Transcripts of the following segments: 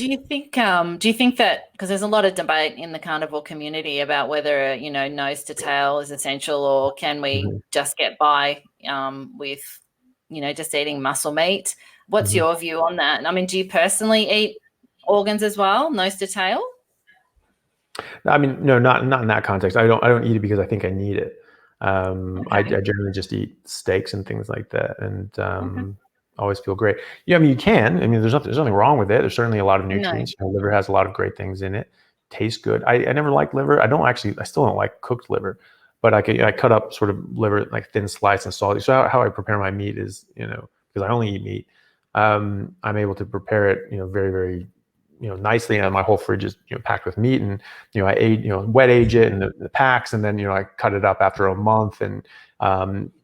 Do you think that, because there's a lot of debate in the carnivore community about whether, nose to tail is essential, or can we just get by with, just eating muscle meat? What's your view on that? I mean, do you personally eat organs as well, nose to tail? I mean, no, not in that context. I don't eat it because I think I need it. I generally just eat steaks and things like that, and always feel great. Yeah, I mean, you can. I mean, there's nothing wrong with it. There's certainly a lot of nutrients. No. Liver has a lot of great things in it. Tastes good. I never liked liver. I still don't like cooked liver, but I cut up sort of liver like thin slice and salty. So how I prepare my meat is, because I only eat meat, I'm able to prepare it, very, very, nicely. And my whole fridge is, packed with meat, and, I wet age it in the packs. And then, I cut it up after a month, and,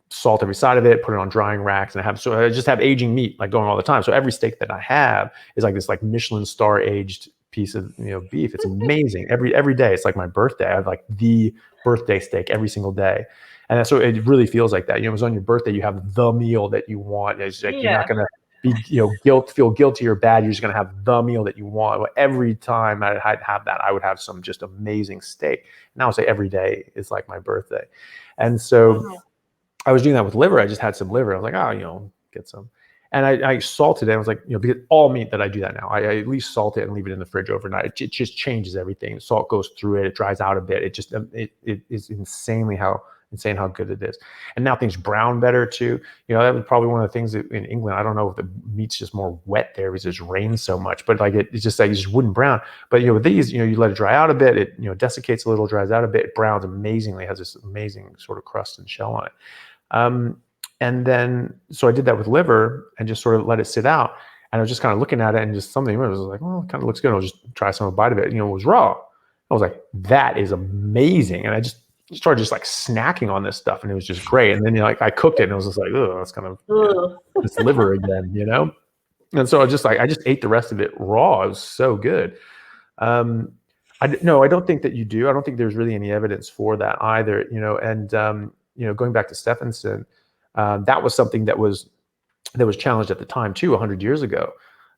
salt every side of it, put it on drying racks, and I just have aging meat like going all the time. So every steak that I have is like this like Michelin star aged piece of beef. It's amazing. Every day it's like my birthday. I have like the birthday steak every single day, and so it really feels like that. It was on your birthday, you have the meal that you want. It's like you're not gonna be feel guilty or bad. You're just gonna have the meal that you want. But every time I'd have that, I would have some just amazing steak. And I would say every day is like my birthday, and so. I was doing that with liver. I just had some liver. I was like, get some. And I salted it. I was like, because all meat that I do that now, I at least salt it and leave it in the fridge overnight. It just changes everything. Salt goes through it. It dries out a bit. It is insane how good it is. And now things brown better too. That was probably one of the things that in England, I don't know if the meat's just more wet there because it's rained so much, but like it's just like it just wouldn't brown. But with these, you let it dry out a bit. It desiccates a little, dries out a bit. It browns amazingly. It has this amazing sort of crust and shell on it. And then, so I did that with liver and just sort of let it sit out. And I was just kind of looking at it, and just something was like, well, it kind of looks good. I'll just try some bite of it. It was raw. I was like, that is amazing. And I just started just like snacking on this stuff, and it was just great. And then, I cooked it, and it was just like, oh, that's kind of this liver again, And so I just ate the rest of it raw. It was so good. I don't think that you do. I don't think there's really any evidence for that either, and, going back to Stephenson, that was something that was challenged at the time too, 100 years ago.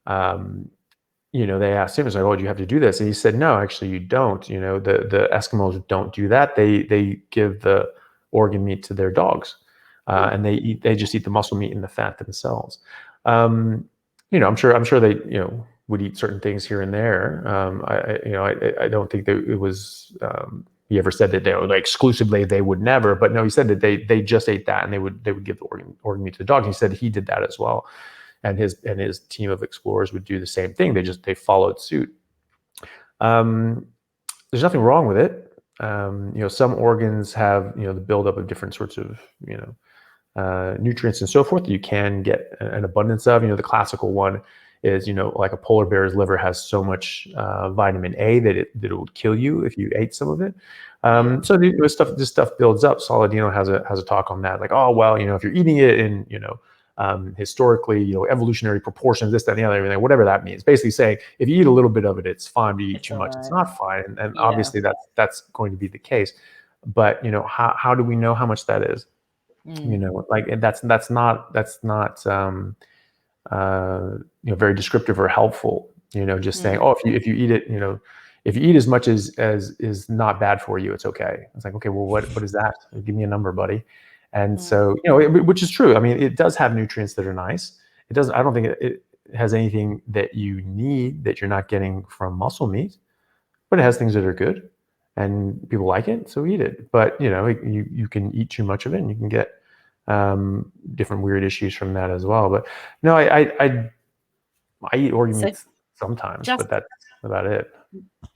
They asked him, like, "Oh, do you have to do this?" And he said, "No, actually, you don't. The Eskimos don't do that. They give the organ meat to their dogs, and they just eat the muscle meat and the fat themselves. I'm sure they would eat certain things here and there. I don't think that it was." He ever said that they were like exclusively, they would never, but no, he said that they just ate that, and they would give the organ meat to the dog. He said he did that as well, and his team of explorers would do the same thing. They followed suit. There's nothing wrong with it. Some organs have the buildup of different sorts of nutrients and so forth that you can get an abundance of. The classical one is like a polar bear's liver has so much vitamin A that it would kill you if you ate some of it. So this stuff builds up. Saladino has a talk on that, like, oh well, if you're eating it in historically evolutionary proportions, this, that, and the other, everything, whatever that means. Basically saying if you eat a little bit of it, it's fine. But you eat too much, it's not fine. And obviously that's going to be the case. But how do we know how much that is? Like that's not very descriptive or helpful. Just saying, oh, if you eat it, if you eat as much as is not bad for you, it's okay. It's like, okay, well, what is that? Give me a number, buddy. And so, which is true. I mean, it does have nutrients that are nice. It doesn't. I don't think it has anything that you need that you're not getting from muscle meat, but it has things that are good, and people like it, so eat it. But you can eat too much of it, and you can get different weird issues from that as well. But no, I eat organ meat sometimes, but that's about it.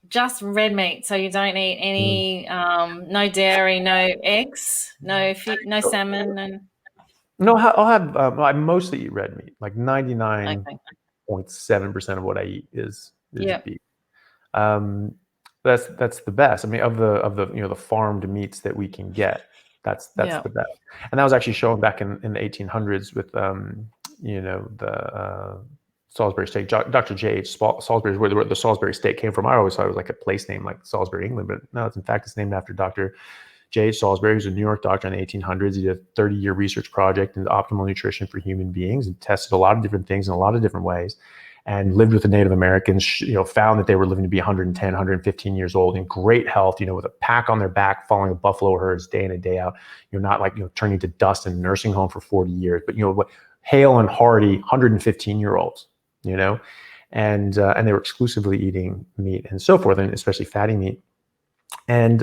Just red meat, so you don't eat any no dairy, no eggs, no salmon, and no. I'll have. I mostly eat red meat. Like 99.7% of what I eat is beef. That's the best. I mean, of the farmed meats that we can get, that's the best. And that was actually shown back in the 1800s with the Salisbury steak. Dr. J.H. Salisbury is where the Salisbury steak came from. I always thought it was like a place name like Salisbury, England, but no, it's named after Dr. J.H. Salisbury, who's a New York doctor in the 1800s. He did a 30-year research project into optimal nutrition for human beings and tested a lot of different things in a lot of different ways. and lived with the Native Americans, found that they were living to be 110, 115 years old in great health, with a pack on their back, following the buffalo herds day in and day out. Not like, turning to dust in a nursing home for 40 years, but, hale and hearty 115-year-olds, and they were exclusively eating meat and so forth, and especially fatty meat. And,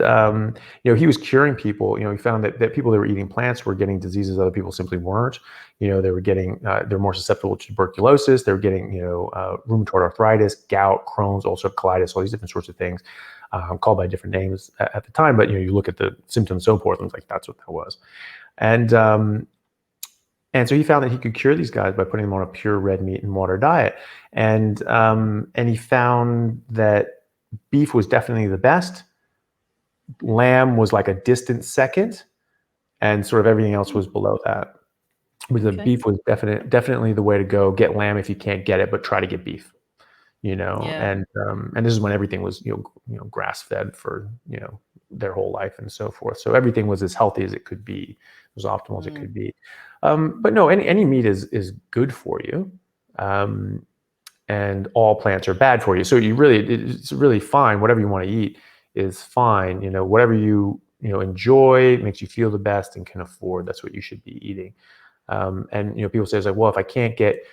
he was curing people. He found that people that were eating plants were getting diseases other people simply weren't. They were getting, they're more susceptible to tuberculosis. They were getting, rheumatoid arthritis, gout, Crohn's, ulcerative colitis, all these different sorts of things, called by different names at the time. But, you look at the symptoms, so forth, and it's like, that's what that was. And so he found that he could cure these guys by putting them on a pure red meat and water diet. And he found that beef was definitely the best. Lamb was like a distant second, and sort of everything else was below that. But the beef was definitely the way to go. Get lamb if you can't get it, but try to get beef. And this is when everything was grass fed for their whole life and so forth. So everything was as healthy as it could be, as optimal as it could be. But no, any meat is good for you, and all plants are bad for you. So it's really fine. Whatever you want to eat is fine. Whatever you enjoy, makes you feel the best and can afford, that's what you should be eating. And people say, it's like, well, if I can't get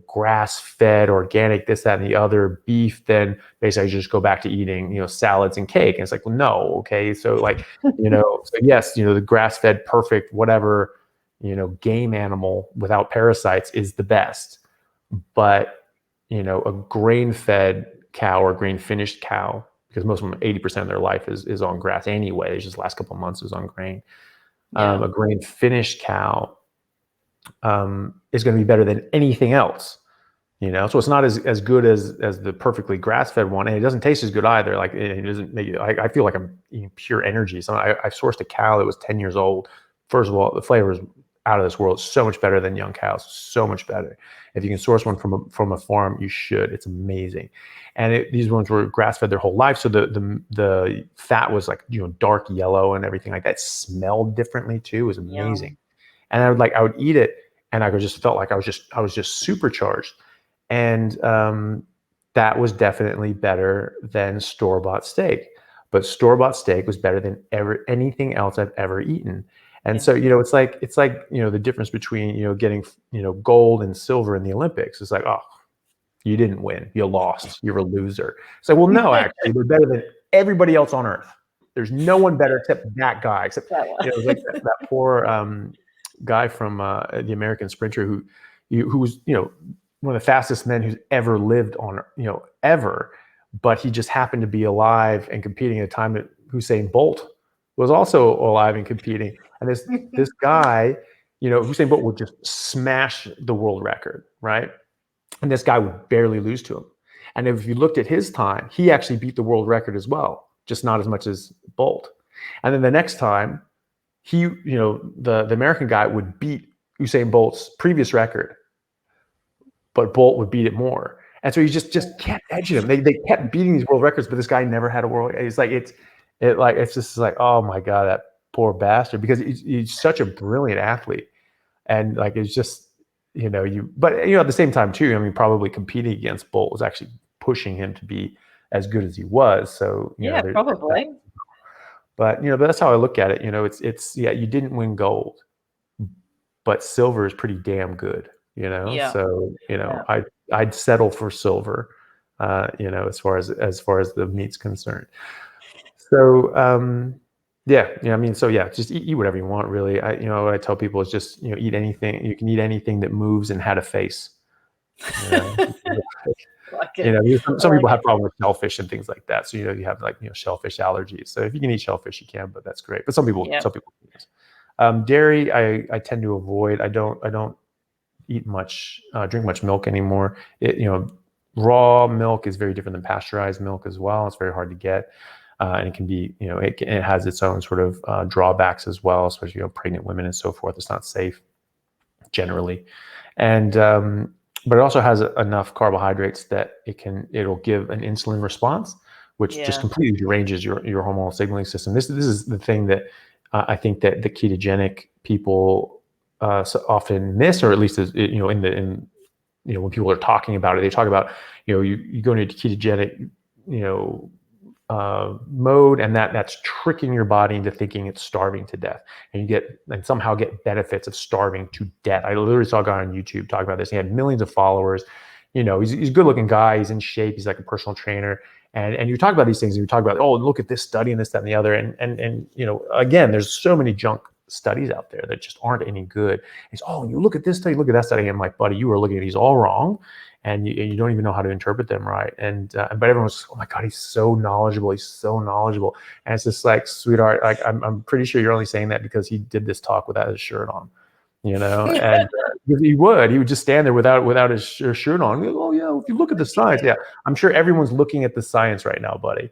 grass-fed, organic, this, that, and the other beef, then basically I just go back to eating salads and cake. And it's like, well, no, okay, so like so yes, the grass-fed, perfect, whatever game animal without parasites is the best, but a grain-fed cow or grain-finished cow, because most of them, 80% of their life is on grass anyway. It's just the last couple of months is on grain. A grain-finished cow is going to be better than anything else. So it's not as good as the perfectly grass-fed one, and it doesn't taste as good either. Like, it doesn't make I feel like I'm eating pure energy. So I sourced a cow that was 10 years old. First of all, the flavor is out of this world. It's so much better than young cows. So much better. If you can source one from a farm, you should. It's amazing. And these ones were grass-fed their whole life, so the fat was like dark yellow and everything like that. It smelled differently too. It was amazing. And I would eat it, and I just felt like I was just supercharged. And that was definitely better than store-bought steak. But store-bought steak was better than anything else I've ever eaten. And so it's like the difference between getting gold and silver in the Olympics. It's like, oh, you didn't win, you lost, you're a loser. It's like, well, no, actually, they're better than everybody else on earth. There's no one better except that guy. Except like that poor guy from the American sprinter who was one of the fastest men who's ever lived on ever, but he just happened to be alive and competing at a time that Usain Bolt was also alive and competing. And this guy, Usain Bolt would just smash the world record, right? And this guy would barely lose to him. And if you looked at his time, he actually beat the world record as well, just not as much as Bolt. And then the next time, the American guy would beat Usain Bolt's previous record, but Bolt would beat it more. And so he just kept edging him. They kept beating these world records, but this guy never had a world. It's like it's just like, oh my God, that poor bastard, because he's such a brilliant athlete, and like it's just but at the same time too, I mean, probably competing against Bolt was actually pushing him to be as good as he was. So probably. But but that's how I look at it. It's you didn't win gold, but silver is pretty damn good. So I'd settle for silver. As far as the meat's concerned. So just eat whatever you want, really. What I tell people is just eat anything. You can eat anything that moves and had a face. Some people have problems with shellfish and things like that. So you have shellfish allergies. So if you can eat shellfish, you can, but that's great. But some people can't. Dairy, I tend to avoid. I don't eat much, drink much milk anymore. Raw milk is very different than pasteurized milk as well. It's very hard to get. And it can be, it has its own sort of drawbacks as well, especially pregnant women and so forth. It's not safe generally, and but it also has enough carbohydrates that it'll give an insulin response, which just completely deranges your hormonal signaling system. This is the thing that I think that the ketogenic people so often miss, or at least in when people are talking about it, they talk about, you go into ketogenic, mode, and that's tricking your body into thinking it's starving to death, and somehow get benefits of starving to death. I literally saw a guy on YouTube talk about this. He had millions of followers. He's a good looking guy. He's in shape. He's like a personal trainer. And you talk about these things, and you talk about, oh, look at this study and this, that, and the other. And again, there's so many junk studies out there that just aren't any good. It's, oh, you look at this study, look at that study. And I'm like, buddy, you are looking at these all wrong. And you don't even know how to interpret them right. But everyone's, oh my God, he's so knowledgeable. He's so knowledgeable. And it's just like, sweetheart, like I'm pretty sure you're only saying that because he did this talk without his shirt on, and he would just stand there without his shirt on. Oh yeah, if you look at the science, yeah, I'm sure everyone's looking at the science right now, buddy.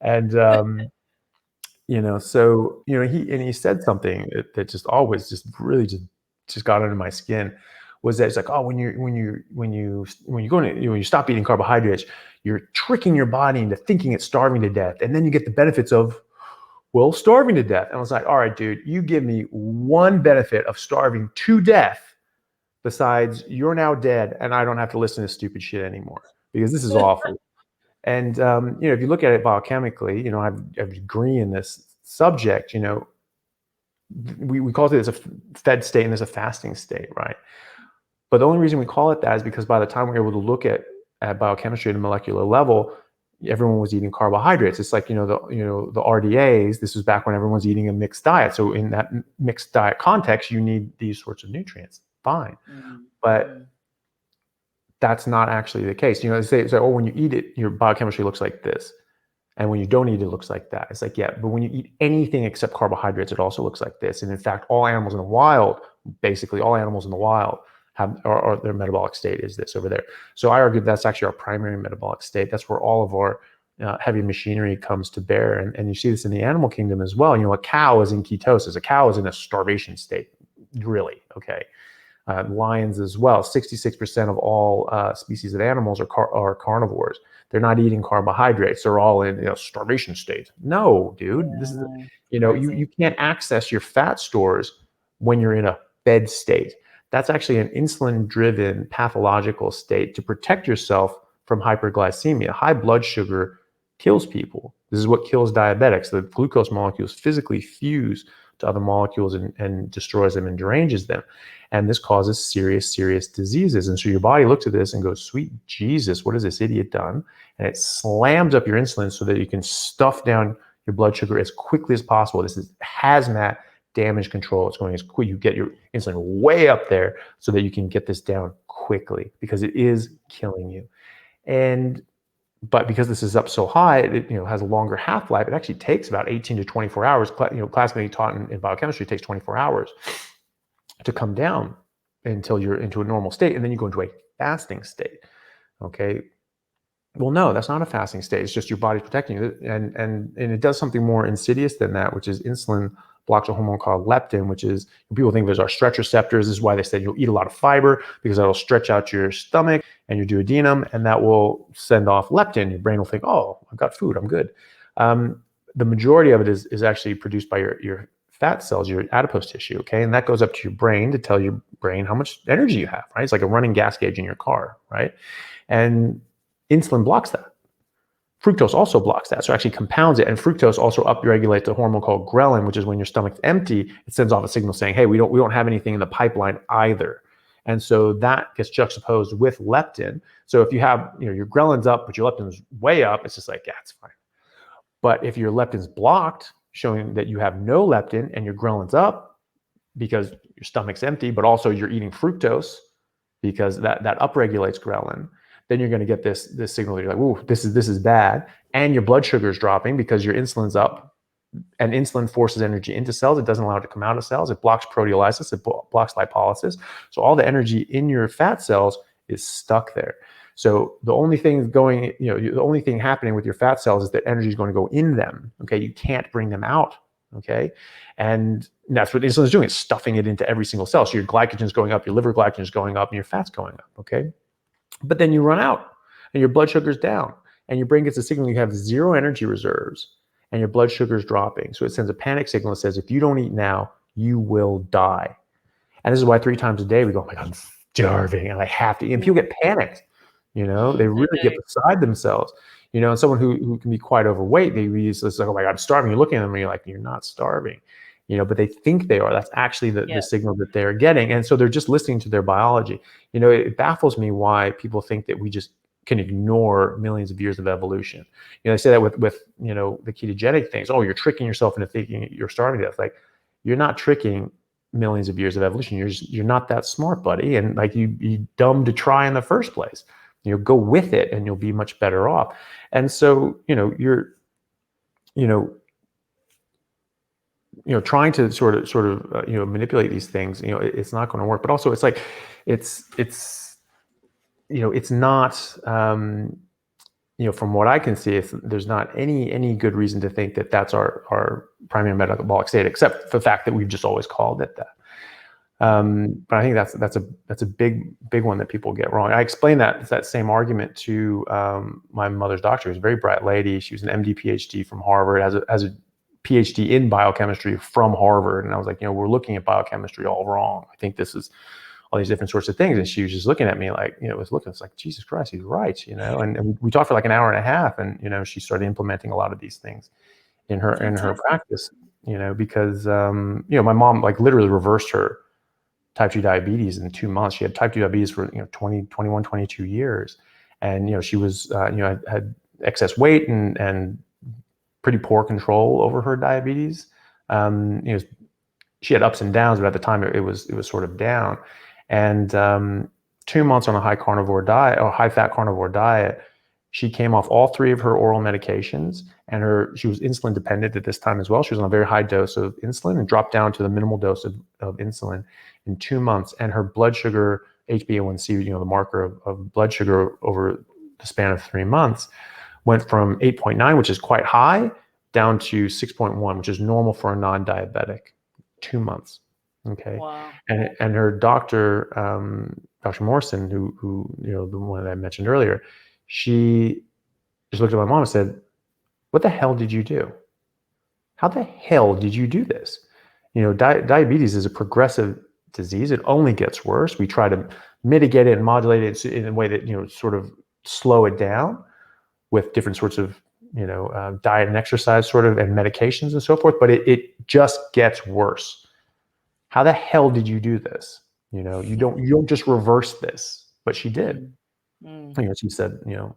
And he said something that just always just really just got under my skin, was that it's like, oh, when you stop eating carbohydrates, you're tricking your body into thinking it's starving to death, and then you get the benefits of, well, starving to death. And I was like, all right, dude, you give me one benefit of starving to death besides you're now dead and I don't have to listen to stupid shit anymore, because this is awful. And if you look at it biochemically, I have a degree in this subject. We call it as a fed state and as a fasting state, right? But the only reason we call it that is because by the time we were able to look at biochemistry at a molecular level, everyone was eating carbohydrates. It's like, the RDAs, this was back when everyone's eating a mixed diet. So in that mixed diet context, you need these sorts of nutrients. Fine. But that's not actually the case. They say, oh, when you eat it, your biochemistry looks like this. And when you don't eat it, looks like that. It's like, yeah, but when you eat anything except carbohydrates, it also looks like this. And in fact, basically all animals in the wild or their metabolic state is this over there. So I argue that's actually our primary metabolic state. That's where all of our heavy machinery comes to bear. And you see this in the animal kingdom as well. A cow is in ketosis. A cow is in a starvation state, really, okay? Lions as well. 66% of all species of animals are carnivores. They're not eating carbohydrates. They're all in starvation state. No, dude. This is you can't access your fat stores when you're in a fed state. That's actually an insulin-driven pathological state to protect yourself from hyperglycemia. High blood sugar kills people. This is what kills diabetics. The glucose molecules physically fuse to other molecules and destroys them and deranges them. And this causes serious, serious diseases. And so your body looks at this and goes, sweet Jesus, what has this idiot done? And it slams up your insulin so that you can stuff down your blood sugar as quickly as possible. This is hazmat damage control. It's going as quick. You get your insulin way up there so that you can get this down quickly, because it is killing you. But because this is up so high, it has a longer half-life. It actually takes about 18 to 24 hours. Classically taught in biochemistry, it takes 24 hours to come down until you're into a normal state, and then you go into a fasting state. Okay. Well, no, that's not a fasting state. It's just your body's protecting you, and it does something more insidious than that, which is insulin blocks a hormone called leptin, which is, people think of as our stretch receptors. This is why they said you'll eat a lot of fiber, because that'll stretch out your stomach and your duodenum, and that will send off leptin. Your brain will think, oh, I've got food, I'm good. The majority of it is actually produced by your fat cells, your adipose tissue, okay? And that goes up to your brain to tell your brain how much energy you have, right? It's like a running gas gauge in your car, right? And insulin blocks that. Fructose also blocks that, so it actually compounds it. And fructose also upregulates a hormone called ghrelin, which is when your stomach's empty, it sends off a signal saying, hey, we don't have anything in the pipeline either. And so that gets juxtaposed with leptin. So if you have, your ghrelin's up, but your leptin's way up, it's just like, yeah, it's fine. But if your leptin's blocked, showing that you have no leptin and your ghrelin's up because your stomach's empty, but also you're eating fructose because that upregulates ghrelin, then you're going to get this signal that you're like, ooh, this is bad. And your blood sugar is dropping because your insulin's up, and insulin forces energy into cells. It doesn't allow it to come out of cells. It blocks proteolysis. It blocks lipolysis. So all the energy in your fat cells is stuck there. So the only thing the only thing happening with your fat cells is that energy is going to go in them. Okay. You can't bring them out. Okay. And that's what insulin is doing. It's stuffing it into every single cell. So your glycogen is going up, your liver glycogen is going up, and your fat's going up. Okay. But then you run out and your blood sugar's down, and your brain gets a signal you have zero energy reserves and your blood sugar is dropping. So it sends a panic signal that says, if you don't eat now, you will die. And this is why 3 times a day we go, oh my God, I'm starving and I have to, and people get panicked, they really They get do. beside themselves, and someone who can be quite overweight, they use this like, oh my God, I'm starving. You're looking at them and you're like, you're not starving, but they think they are. That's actually the signal that they're getting. And so they're just listening to their biology. It baffles me why people think that we just can ignore millions of years of evolution. They say that with the ketogenic things. Oh, you're tricking yourself into thinking you're starving to death. Like, you're not tricking millions of years of evolution. You're not that smart, buddy. And like, you dumb to try in the first place. Go with it and you'll be much better off. And so, you're trying to sort of manipulate these things, it's not going to work. But also it's like, it's not, from what I can see, there's not any good reason to think that that's our primary metabolic state, except for the fact that we've just always called it that. But I think that's a big one that people get wrong. I explained that same argument to my mother's doctor, who's a very bright lady. She was an MD, PhD from Harvard, has a PhD in biochemistry from Harvard. And I was like, we're looking at biochemistry all wrong. I think this is all these different sorts of things. And she was just looking at me like, it's like, Jesus Christ, he's right, and we talked for like an hour and a half, and, she started implementing a lot of these things in her practice, because, my mom like literally reversed her type 2 diabetes in 2 months. She had type 2 diabetes for, 21, 22 years. And, she was, had excess weight and pretty poor control over her diabetes. She had ups and downs, but at the time it was sort of down. And 2 months on a high carnivore diet, or high fat carnivore diet, she came off all 3 of her oral medications, and she was insulin dependent at this time as well. She was on a very high dose of insulin and dropped down to the minimal dose of insulin in 2 months. And her blood sugar, HbA1c, the marker of blood sugar over the span of 3 months, went from 8.9, which is quite high, down to 6.1, which is normal for a non-diabetic. 2 months. Okay. Wow. And her doctor, Dr. Morrison, who the one that I mentioned earlier, she just looked at my mom and said, "What the hell did you do? How the hell did you do this?" Diabetes is a progressive disease. It only gets worse. We try to mitigate it and modulate it in a way that, sort of slow it down with different sorts of, diet and exercise sort of, and medications and so forth, but it just gets worse. How the hell did you do this? You don't just reverse this, but she did. She said, the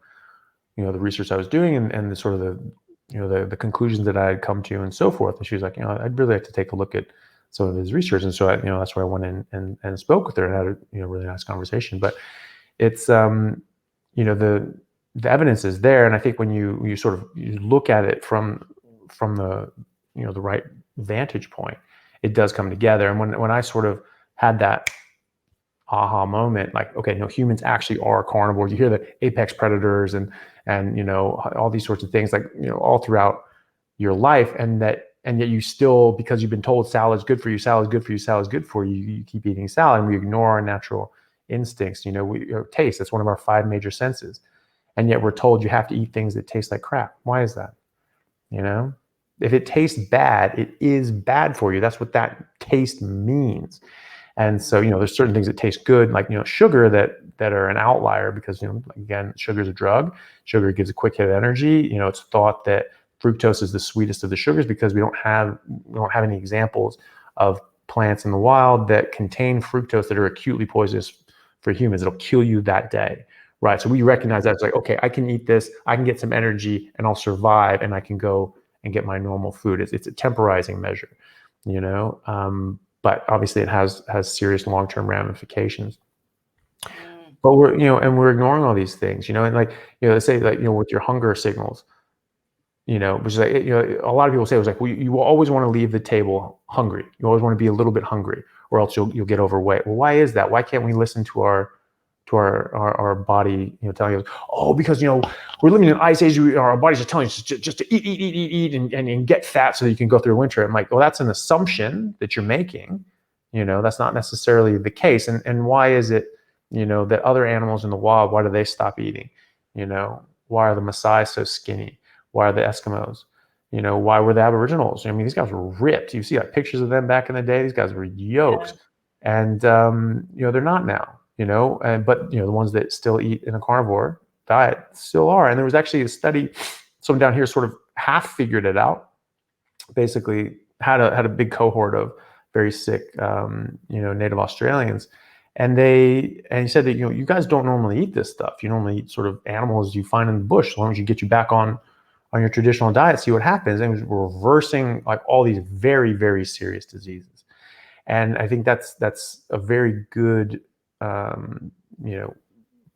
research I was doing and the sort of the conclusions that I had come to and so forth. And she was like, I'd really like to take a look at some of his research. And so that's why I went in and spoke with her and had a, really nice conversation. But it's, the evidence is there. And I think when you sort of look at it from the, the right vantage point, it does come together. And when I sort of had that aha moment, like, okay, humans actually are carnivores. You hear the apex predators and all these sorts of things, like, all throughout your life. And yet you still, because you've been told salad's good for you, salad's good for you, salad's good for you, you keep eating salad, and we ignore our natural instincts. Taste, that's one of our 5 major senses. And yet we're told you have to eat things that taste like crap. Why is that? If it tastes bad, it is bad for you. That's what that taste means. And so, there's certain things that taste good, like, sugar that are an outlier because, again, sugar is a drug. Sugar gives a quick hit of energy. It's thought that fructose is the sweetest of the sugars because we don't have any examples of plants in the wild that contain fructose that are acutely poisonous for humans. It'll kill you that day. Right. So we recognize that it's like, okay, I can eat this, I can get some energy and I'll survive, and I can go and get my normal food. It's a temporizing measure, but obviously it has serious long-term ramifications. But we're ignoring all these things, and like, let's say, like, with your hunger signals, which is like, a lot of people say it was like, well, you always want to leave the table hungry. You always want to be a little bit hungry, or else you'll get overweight. Well, why is that? Why can't we listen to our body, telling us, oh, because, we're living in an ice age, our bodies are telling us just to eat and get fat so that you can go through winter. I'm like, well, that's an assumption that you're making. That's not necessarily the case. And why is it, that other animals in the wild, why do they stop eating? Why are the Maasai so skinny? Why are the Eskimos? Why were the Aboriginals? I mean, these guys were ripped. You see like pictures of them back in the day. These guys were yoked. Yeah. And, they're not now. but the ones that still eat in a carnivore diet still are. And there was actually a study, someone down here sort of half figured it out, basically had a big cohort of very sick, native Australians. And he said that, you guys don't normally eat this stuff. You normally eat sort of animals you find in the bush. As long as you get you back on your traditional diet, see what happens. And it was reversing like all these very, very serious diseases. And I think that's a very good,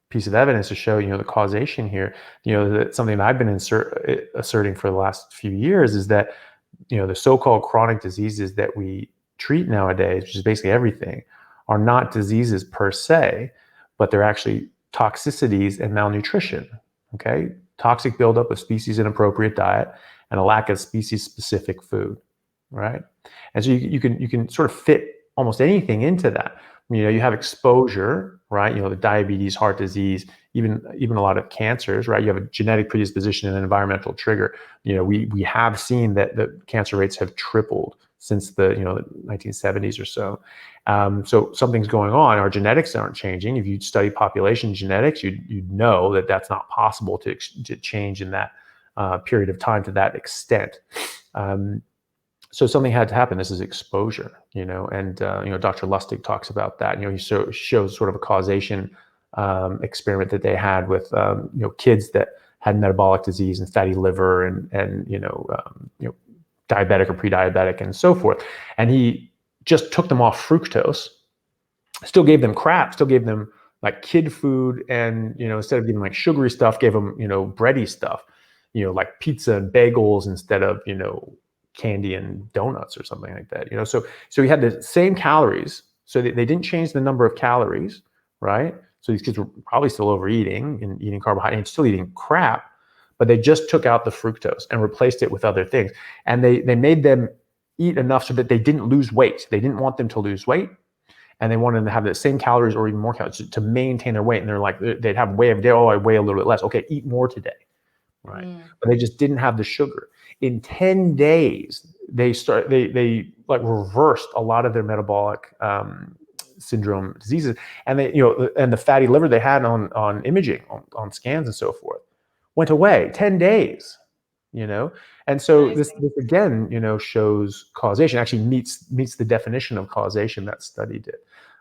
piece of evidence to show, the causation here. That something that I've been asserting for the last few years is that, the so-called chronic diseases that we treat nowadays, which is basically everything, are not diseases per se, but they're actually toxicities and malnutrition. Okay, toxic buildup of species inappropriate diet and a lack of species-specific food, right? And so you can sort of fit almost anything into that. You have exposure, right? The diabetes, heart disease, even a lot of cancers, right? You have a genetic predisposition and an environmental trigger. We have seen that the cancer rates have tripled since the 1970s or so. So something's going on. Our genetics aren't changing. If you study population genetics, you'd know that that's not possible to change in that period of time to that extent. So something had to happen. This is exposure, and Dr. Lustig talks about that. He shows sort of a causation experiment that they had with kids that had metabolic disease and fatty liver and diabetic or pre-diabetic and so forth. And he just took them off fructose, still gave them crap, still gave them like kid food, and instead of giving like sugary stuff, gave them bready stuff, like pizza and bagels instead of candy and donuts or something like that. So he had the same calories, so they didn't change the number of calories, right? So these kids were probably still overeating and eating carbohydrates and still eating crap, but they just took out the fructose and replaced it with other things. And they made them eat enough so that they didn't lose weight. They didn't want them to lose weight, and they wanted them to have the same calories or even more calories to maintain their weight. And they're like, they'd have I weigh a little bit less. Okay, eat more today, right? But they just didn't have the sugar. In 10 days, they like reversed a lot of their metabolic syndrome diseases, and and the fatty liver they had on imaging, on scans and so forth, went away. 10 days, and so this again, shows causation. Actually meets the definition of causation that study did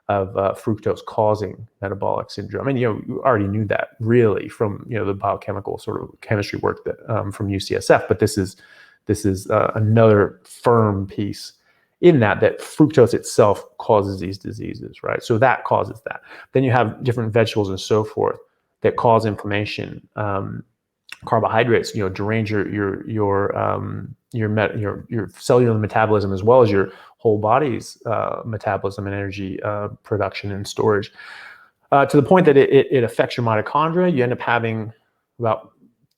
of fructose causing metabolic syndrome. And you already knew that really from the biochemical sort of chemistry work that from UCSF, but this is another firm piece in that fructose itself causes these diseases, right? So that causes that. Then you have different vegetables and so forth that cause inflammation. Carbohydrates, derange your cellular metabolism as well as your whole body's metabolism and energy production and storage, to the point that it affects your mitochondria. You end up having about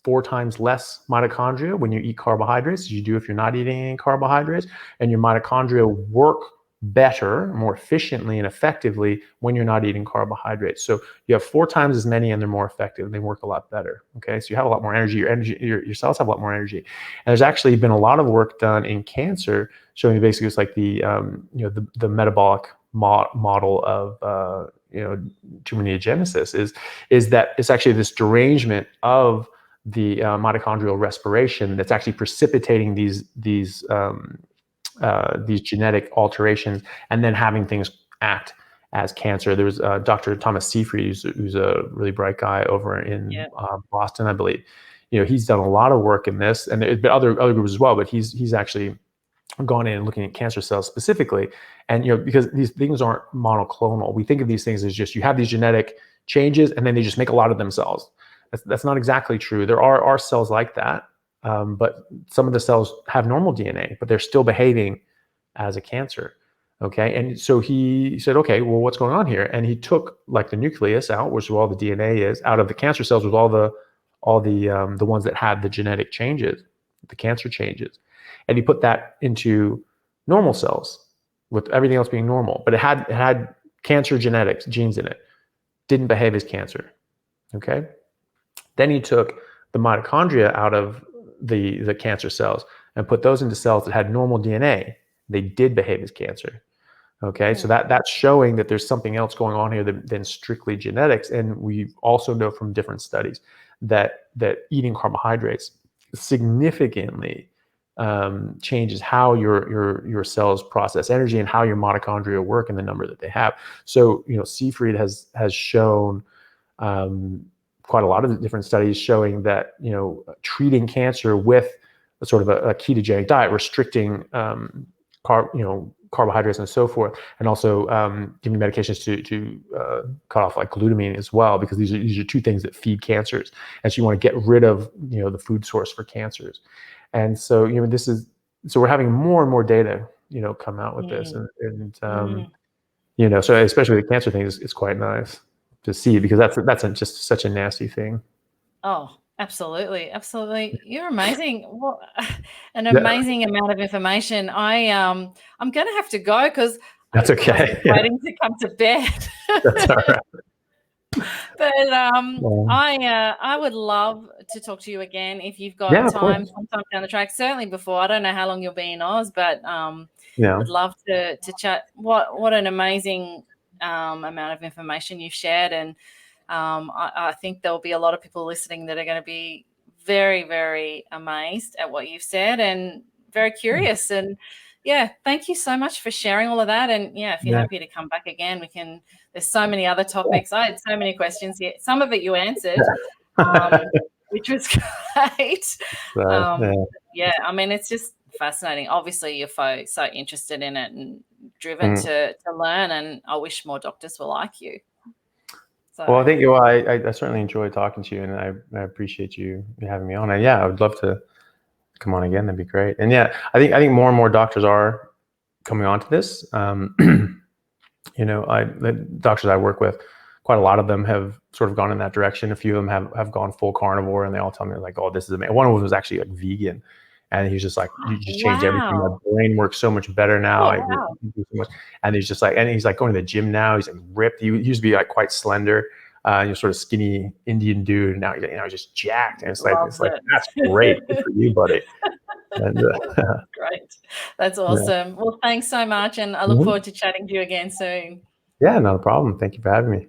4 times less mitochondria when you eat carbohydrates as you do if you're not eating any carbohydrates, and your mitochondria work better, more efficiently and effectively when you're not eating carbohydrates. So you have 4 times as many and they're more effective and they work a lot better. Okay, so you have a lot more energy. Your cells have a lot more energy. And there's actually been a lot of work done in cancer showing basically it's like the metabolic model of tumor neogenesis is that it's actually this derangement of the mitochondrial respiration that's actually precipitating these genetic alterations and then having things act as cancer. There was Dr. Thomas Seyfried, who's a really bright guy over in Boston, I believe. He's done a lot of work in this, and there's been other groups as well, but he's actually gone in and looking at cancer cells specifically. And because these things aren't monoclonal, we think of these things as just you have these genetic changes and then they just make a lot of themselves. That's not exactly true. There are cells like that. But some of the cells have normal DNA, but they're still behaving as a cancer. Okay, and so he said, okay, well, what's going on here? And he took like the nucleus out, which is where all the DNA is, out of the cancer cells with all the ones that had the genetic changes, the cancer changes, and he put that into normal cells with everything else being normal, but it had cancer genetics genes in it, didn't behave as cancer. Okay, then he took the mitochondria out of the cancer cells and put those into cells that had normal DNA. They did behave as cancer. Okay, so that's showing that there's something else going on here than strictly genetics. And we also know from different studies that eating carbohydrates significantly changes how your cells process energy and how your mitochondria work and the number that they have. So Seafried has shown quite a lot of different studies showing that treating cancer with a sort of a ketogenic diet, restricting carbohydrates and so forth, and also giving medications to cut off like glutamine as well, because these are two things that feed cancers, and so you want to get rid of the food source for cancers. And so so we're having more and more data come out with this, and so especially the cancer thing it's quite nice to see, because that's just such a nasty thing. Oh, absolutely. Absolutely. You're amazing. What an amazing amount of information. I'm going to have to go because that's okay. Waiting to come to bed. That's all right. But I would love to talk to you again if you've got time sometime down the track. Certainly before. I don't know how long you'll be in Oz, but would love to chat. What an amazing amount of information you've shared, and I think there'll be a lot of people listening that are going to be very, very amazed at what you've said and very curious. And thank you so much for sharing all of that. And if you're happy to come back again, there's so many other topics. I had so many questions here. Some of it you answered, which was great. I mean, it's just fascinating. Obviously, you're so interested in it and driven to learn, and I wish more doctors were like you. So. Well, I certainly enjoyed talking to you, and I appreciate you having me on. And I would love to come on again. That'd be great. And I think more and more doctors are coming onto this. The doctors I work with, quite a lot of them have sort of gone in that direction. A few of them have gone full carnivore, and they all tell me like, "Oh, this is amazing." One of them was actually like vegan, and he's just like, "You just changed everything. My brain works so much better now." And he's just like, he's like going to the gym now. He's like ripped. He used to be like quite slender, sort of skinny Indian dude. And now he's just jacked. And it's like that's great. Good for you, buddy. And, great. That's awesome. Well, thanks so much, and I look forward to chatting to you again soon. Yeah, not a problem. Thank you for having me.